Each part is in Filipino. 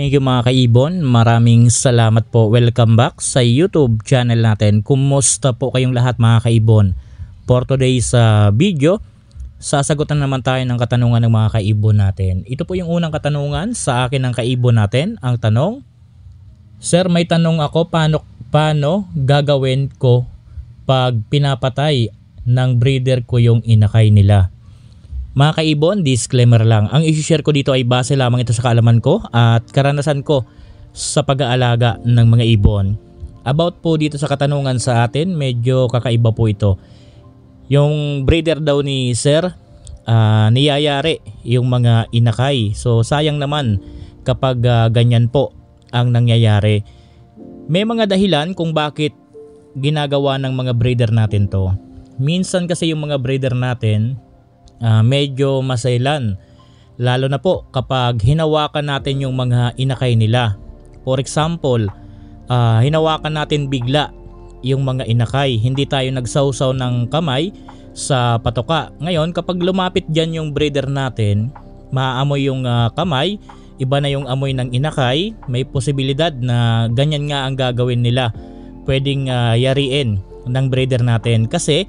Thank you mga kaibon, maraming salamat po. Welcome back sa YouTube channel natin. Kumusta po kayong lahat mga kaibon? For today's video, sasagutan naman tayo ng katanungan ng mga kaibon natin. Ito po yung unang katanungan sa akin ng kaibon natin. Ang tanong, Sir, may tanong ako, paano gagawin ko pag pinapatay ng breeder ko yung inakay nila? Mga kaibon, disclaimer lang. Ang i-share ko dito ay base lamang ito sa kaalaman ko at karanasan ko sa pag-aalaga ng mga ibon. About po dito sa katanungan sa atin, medyo kakaiba po ito. Yung breeder daw ni Sir, niyayari yung mga inakay. So sayang naman kapag ganyan po ang nangyayari. May mga dahilan kung bakit ginagawa ng mga breeder natin to. Minsan kasi yung mga breeder natin, medyo masailan, lalo na po kapag hinawakan natin yung mga inakay nila. For example, hinawakan natin bigla yung mga inakay, hindi tayo nagsawsaw ng kamay sa patoka. Ngayon kapag lumapit dyan yung breeder natin, maaamoy yung kamay, iba na yung amoy ng inakay, may posibilidad na ganyan nga ang gagawin nila. Pwedeng yariin ng breeder natin kasi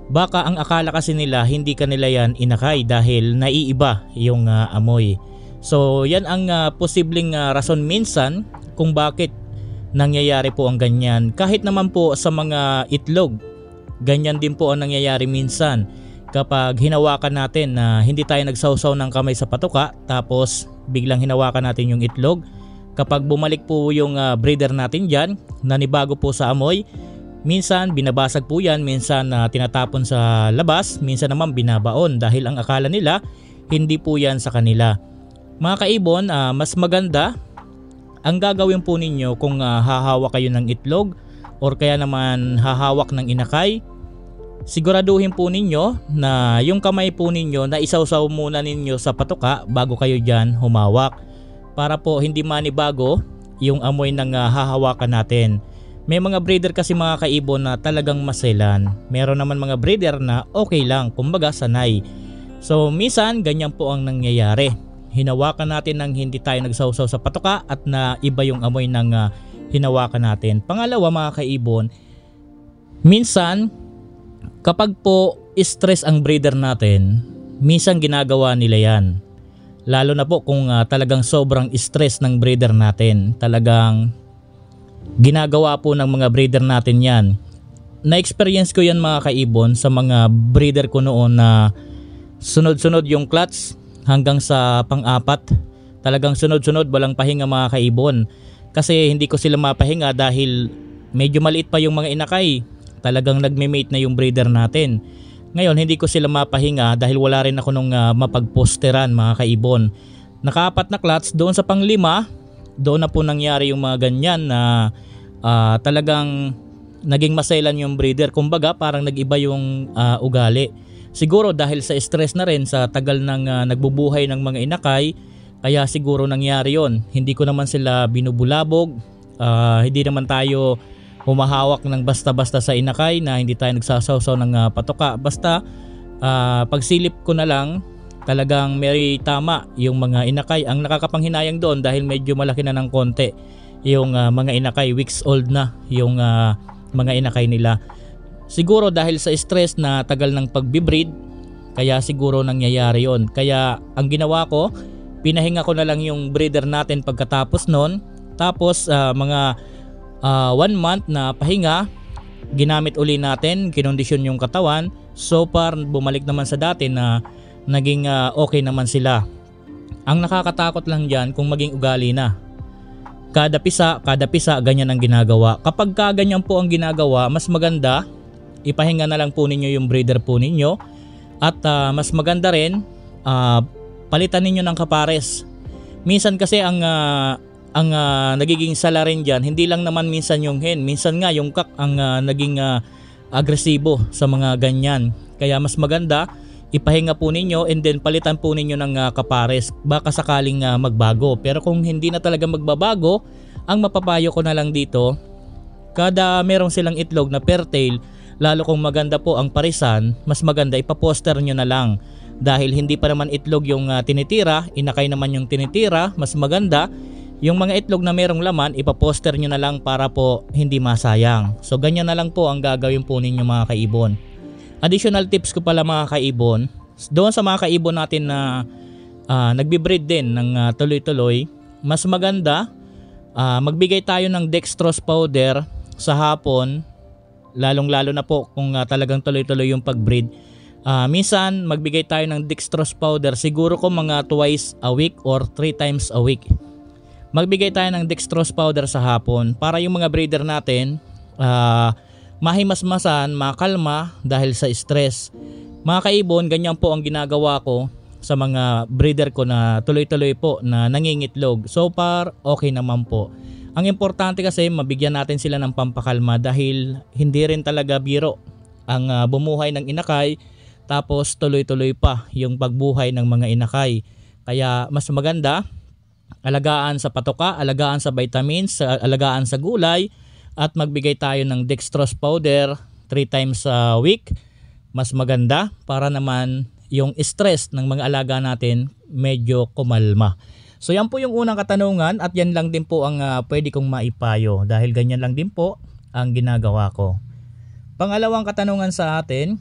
baka ang akala kasi nila hindi kanila yan inakay dahil naiiba yung amoy. So yan ang posibleng rason minsan kung bakit nangyayari po ang ganyan. Kahit naman po sa mga itlog, ganyan din po ang nangyayari minsan. Kapag hinawakan natin na hindi tayo nagsawsaw ng kamay sa patoka tapos biglang hinawakan natin yung itlog, kapag bumalik po yung breeder natin dyan, nanibago po sa amoy, minsan binabasag po yan, minsan tinatapon sa labas, minsan naman binabaon dahil ang akala nila hindi po yan sa kanila. Mga kaibon, mas maganda ang gagawin po ninyo kung hahawak kayo ng itlog or kaya naman hahawak ng inakay. Siguraduhin po ninyo na yung kamay po ninyo na isawsaw muna ninyo sa patoka bago kayo dyan humawak para po hindi manibago yung amoy ng hahawakan natin. May mga breeder kasi mga kaibon na talagang maselan. Meron naman mga breeder na okay lang, kumbaga sanay. So minsan ganyan po ang nangyayari. Hinawakan natin nang hindi tayo nagsawsaw sa patoka at na iba yung amoy ng hinawakan natin. Pangalawa mga kaibon, minsan kapag po stress ang breeder natin, minsan ginagawa nila yan. Lalo na po kung talagang sobrang stress ng breeder natin. Talagang ginagawa po ng mga breeder natin yan. Na-experience ko yan mga kaibon sa mga breeder ko noon na sunod-sunod yung clutch hanggang sa pang-apat. Talagang sunod-sunod, walang pahinga mga kaibon. Kasi hindi ko sila mapahinga dahil medyo maliit pa yung mga inakay. Talagang nagme-mate na yung breeder natin. Ngayon hindi ko sila mapahinga dahil wala rin ako nung mapagposteran mga kaibon. Nakaapat na clutch, doon sa pang-5, doon na po nangyari yung mga ganyan na talagang naging masailan yung breeder. Kumbaga parang nag-iba yung ugali. Siguro dahil sa stress na rin sa tagal ng nagbubuhay ng mga inakay, kaya siguro nangyari yon. Hindi ko naman sila binubulabog, hindi naman tayo humahawak ng basta-basta sa inakay na hindi tayo nagsasawsaw ng patoka. Basta pagsilip ko na lang, talagang may tama yung mga inakay. Ang nakakapanghinayang doon dahil medyo malaki na ng konti yung mga inakay, weeks old na yung mga inakay nila. Siguro dahil sa stress na tagal ng pagbibreed, kaya siguro nangyayari yon. Kaya ang ginawa ko, pinahinga ko na lang yung breeder natin pagkatapos nun. Tapos mga 1 month na pahinga, ginamit uli natin, kinondisyon yung katawan. So far bumalik naman sa dati na naging okay naman sila. Ang nakakatakot lang dyan kung maging ugali na. Kada pisa ganyan ang ginagawa. Kapag ganyan po ang ginagawa, mas maganda ipahinga na lang po ninyo yung breeder po ninyo. At mas maganda rin palitan ninyo ng kapares. Minsan kasi ang nagiging sala rin dyan, hindi lang naman minsan yung hen, minsan nga yung kak ang naging agresibo sa mga ganyan. Kaya mas maganda ipahinga po ninyo and then palitan po ninyo ng kapares. Baka sakaling magbago. Pero kung hindi na talaga magbabago, ang mapapayo ko na lang dito, kada merong silang itlog na pertail, lalo kung maganda po ang parisan, mas maganda ipaposter nyo na lang. Dahil hindi pa naman itlog yung tinitira, inakay naman yung tinitira, mas maganda Yung mga itlog na merong laman, ipaposter nyo na lang para po hindi masayang. So ganyan na lang po ang gagawin po ninyo mga kaibon. Additional tips ko pala mga kaibon, doon sa mga kaibon natin na nagbe-breed din ng tuloy-tuloy, mas maganda magbigay tayo ng dextrose powder sa hapon, lalong-lalo na po kung talagang tuloy-tuloy yung pag-breed. Minsan magbigay tayo ng dextrose powder siguro ko mga twice a week or 3 times a week. Magbigay tayo ng dextrose powder sa hapon para yung mga breeder natin mahimasmasan, makalma dahil sa stress. Mga kaibon, ganyan po ang ginagawa ko sa mga breeder ko na tuloy-tuloy po na nangingitlog. So far, okay naman po. Ang importante kasi mabigyan natin sila ng pampakalma dahil hindi rin talaga biro ang bumuhay ng inakay tapos tuloy-tuloy pa yung pagbuhay ng mga inakay. Kaya mas maganda alagaan sa patoka, alagaan sa vitamins, alagaan sa gulay at magbigay tayo ng dextrose powder 3 times a week. Mas maganda para naman yung stress ng mga alaga natin medyo kumalma. So yan po yung unang katanungan at yan lang din po ang pwede kong maipayo dahil ganyan lang din po ang ginagawa ko. Pangalawang katanungan sa atin,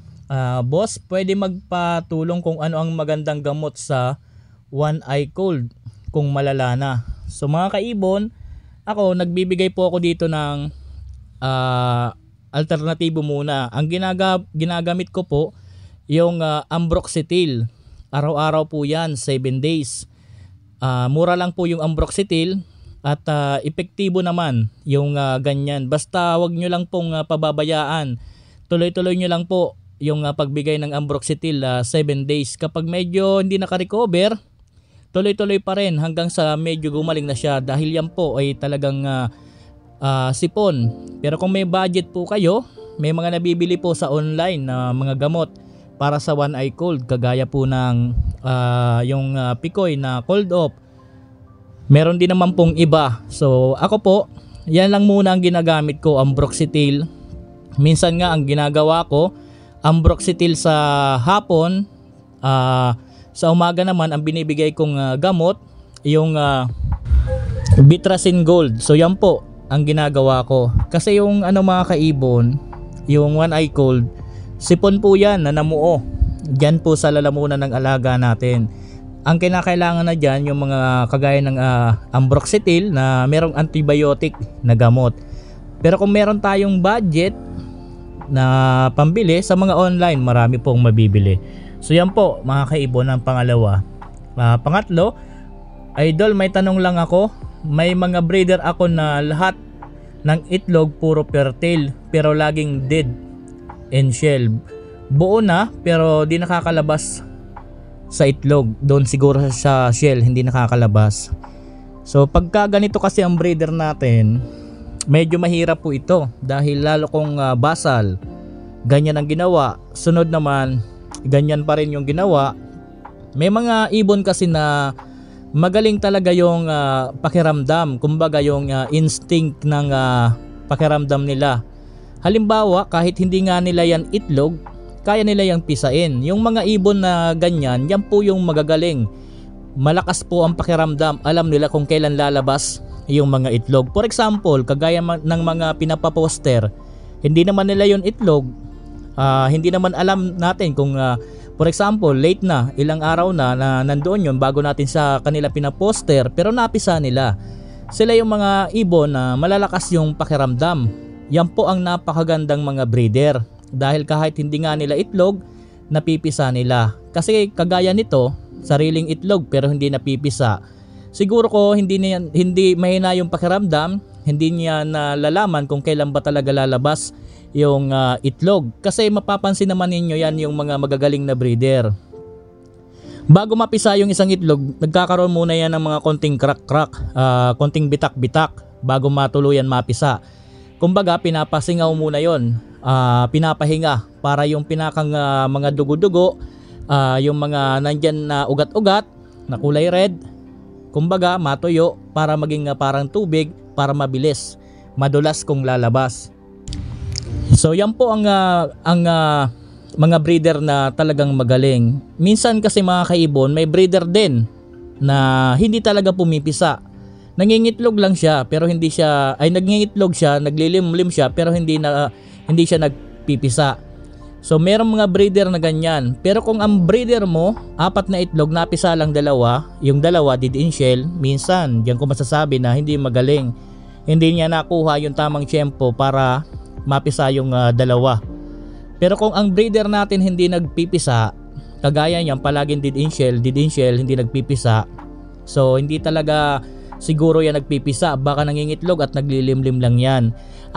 boss, pwede magpatulong kung ano ang magandang gamot sa one eye cold kung malala na. So mga kaibon, ako nagbibigay po ako dito ng alternatibo muna. Ang ginagamit ko po yung ambroxetil. Araw-araw po yan, 7 days. Mura lang po yung ambroxetil at epektibo naman yung ganyan. Basta wag nyo lang pong pababayaan. Tuloy-tuloy nyo lang po yung pagbigay ng ambroxetil 7 days. Kapag medyo hindi naka-recover, tuloy-tuloy pa rin hanggang sa medyo gumaling na siya dahil yan po ay talagang sipon. Pero kung may budget po kayo, may mga nabibili po sa online na mga gamot para sa one eye cold kagaya po ng yung Picoy na cold off. Meron din naman pong iba. So ako po, yan lang muna ang ginagamit ko, ambroxetil. Minsan nga ang ginagawa ko, ambroxetil sa hapon, sa umaga naman ang binibigay kong gamot yung Bitracin Gold. So yan po ang ginagawa ko. Kasi yung mga kaibon, yung one eye cold, sipon po yan na namuo. Diyan po sa lalamunan ng alaga natin. Ang kinakailangan na dyan yung mga kagaya ng ambroxetil na merong antibiotic na gamot. Pero kung meron tayong budget na pambili sa mga online, marami pong mabibili. So yan po mga kaibon ang pangalawa. Pangatlo, idol, may tanong lang ako. May mga breeder ako na lahat ng itlog puro fertile pero laging dead and shell. Buo na pero di nakakalabas sa itlog. Doon siguro sa shell hindi nakakalabas. So pagka ganito kasi ang breeder natin, medyo mahirap po ito dahil lalo kung basal. Ganyan ang ginawa. Sunod naman, ganyan pa rin yung ginawa. May mga ibon kasi na magaling talaga yung pakiramdam, kumbaga yung instinct ng pakiramdam nila. Halimbawa, kahit hindi nga nila yan itlog, kaya nila yung pisain. Yung mga ibon na ganyan, yan po yung magagaling. Malakas po ang pakiramdam, alam nila kung kailan lalabas yung mga itlog. For example, kagaya ng mga pinapaposter, hindi naman nila yung itlog. Hindi naman alam natin kung for example late na, ilang araw na nandoon yun bago natin sa kanila pinaposter pero napisa nila. Sila yung mga ibon na malalakas yung pakiramdam. Yan po ang napakagandang mga breeder dahil kahit hindi nga nila itlog, napipisa nila. Kasi kagaya nito, sariling itlog pero hindi napipisa. Siguro ko hindi mahina yung pakiramdam, hindi niya nalalaman kung kailan ba talaga lalabas yung itlog. Kasi mapapansin naman ninyo yan yung mga magagaling na breeder. Bago mapisa yung isang itlog, nagkakaroon muna yan ng mga konting crack-crack, konting bitak-bitak bago matuluyan mapisa. Kumbaga pinapasingaw muna yon, pinapahinga para yung pinakang mga dugo-dugo, yung mga nandyan na ugat-ugat na kulay red, kumbaga matuyo para maging parang tubig para mabilis, madulas kung lalabas. So yan po ang mga breeder na talagang magaling. Minsan kasi mga kaibon, may breeder din na hindi talaga pumipisa. nangingitlog lang siya pero hindi siya nangingitlog siya, naglilimlim siya pero hindi siya nagpipisa. So merong mga breeder na ganyan. Pero kung ang breeder mo, 4 na itlog, napisa lang 2, yung 2 dead in shell, minsan diyan ko masasabi na hindi magaling. Hindi niya nakuha yung tamang tiyempo para mapisa yung 2. Pero kung ang breeder natin hindi nagpipisa, kagaya niyan palaging dead in shell, hindi nagpipisa. So hindi talaga siguro yan nagpipisa, baka nangingitlog at naglilimlim lang yan.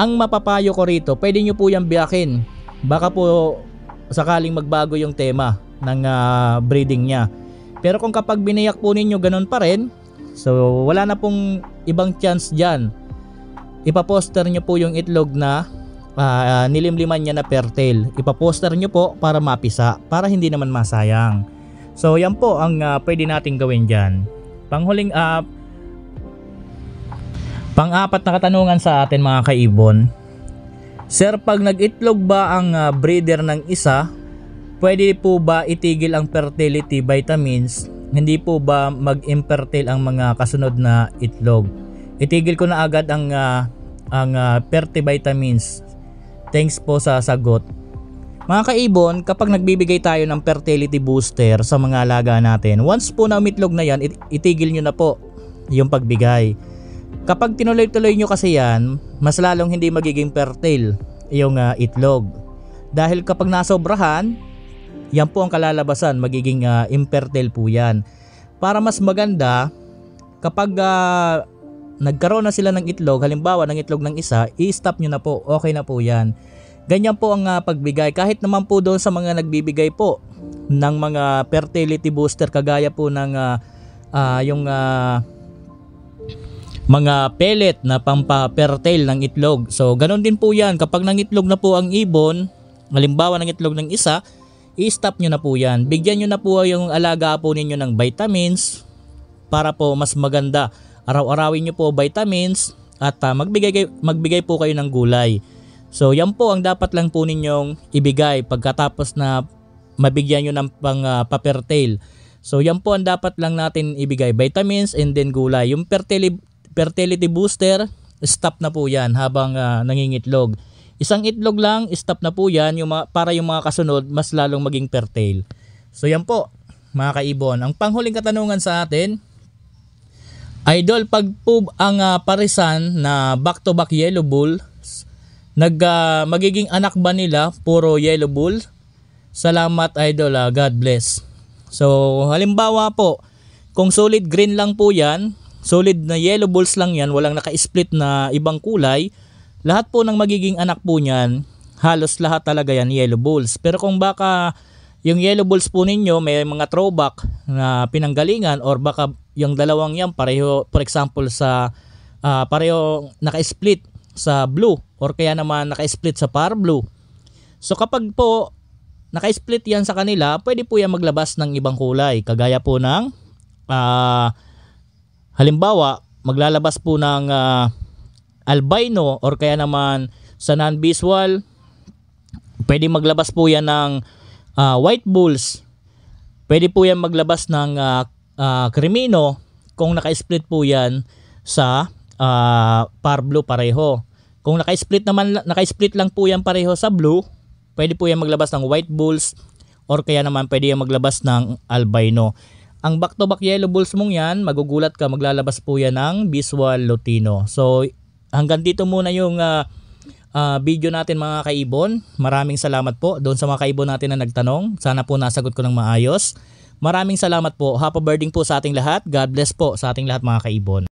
Ang mapapayo ko rito, pwede nyo po yan biyakin. Baka po sakaling magbago yung tema ng breeding niya. Pero kung kapag biniyak po ninyo ganun pa rin, so wala na pong ibang chance dyan. Ipaposter nyo po yung itlog na nilimliman niya na fertile. Ipaposter nyo po para mapisa, para hindi naman masayang. So yan po ang pwede natin gawin dyan. Pang-apat na katanungan sa atin mga kaibon. Sir, pag nag-itlog ba ang breeder ng isa, pwede po ba itigil ang fertility vitamins? Hindi po ba mag-infertile ang mga kasunod na itlog? Itigil ko na agad ang fertility vitamins. Thanks po sa sagot. Mga kaibon, kapag nagbibigay tayo ng fertility booster sa mga alaga natin, once po na umitlog na yan, itigil nyo na po yung pagbigay. Kapag tinuloy-tuloy nyo kasi yan, mas lalong hindi magiging fertile yung itlog. Dahil kapag nasobrahan, yan po ang kalalabasan, magiging infertile po yan. Para mas maganda, kapag nagkaroon na sila ng itlog, halimbawa ng itlog ng isa, i-stop nyo na po, okay na po yan. Ganyan po ang pagbigay. Kahit naman po doon sa mga nagbibigay po ng mga fertility booster, kagaya po ng yung mga pellet na pampa-fertile ng itlog. So ganun din po yan, kapag nangitlog na po ang ibon, halimbawa ng itlog ng isa, i-stop nyo na po yan. Bigyan nyo na po yung alaga po ninyo ng vitamins para po mas maganda. Araw-arawin nyo po vitamins at magbigay po kayo ng gulay. So yan po ang dapat lang po ninyong ibigay pagkatapos na mabigyan nyo ng pa-fertile. So yan po ang dapat lang natin ibigay, vitamins and then gulay. Yung fertility booster, stop na po yan habang nangingitlog. Isang itlog lang, stop na po yan para yung mga kasunod mas lalong maging fertile. So yan po mga kaibon. Ang panghuling katanungan sa atin, Idol, pag po ang parisan na back-to-back yellow bull, magiging anak ba nila puro yellow bull? Salamat Idol, God bless. So halimbawa po, kung solid green lang po yan, solid na yellow bulls lang yan, walang naka-split na ibang kulay, lahat po ng magiging anak po niyan, halos lahat talaga yan yellow bulls. Pero kung baka yung yellow bulls po ninyo may mga throwback na pinanggalingan, or baka yung dalawang yan pareho, for example sa pareho naka-split sa blue, or kaya naman naka-split sa par blue. So kapag po naka-split yan sa kanila, pwede po yan maglabas ng ibang kulay, kagaya po ng halimbawa, maglalabas po ng albino, or kaya naman sa non-visual, pwede maglabas po yan ng white bulls. Pwede po yan maglabas ng crimino kung naka-split po yan sa par blue pareho. Kung naka-split lang po yan pareho sa blue, pwede po yan maglabas ng white bulls, or kaya naman pwede yan maglabas ng albino. Ang back-to-back yellow bulls mong yan, magugulat ka, maglalabas po yan ng visual lutino. So hanggang dito muna yung video natin mga kaibon. Maraming salamat po doon sa mga kaibon natin na nagtanong. Sana po nasagot ko ng maayos. Maraming salamat po. Happy birthday po sa ating lahat. God bless po sa ating lahat mga kaibon.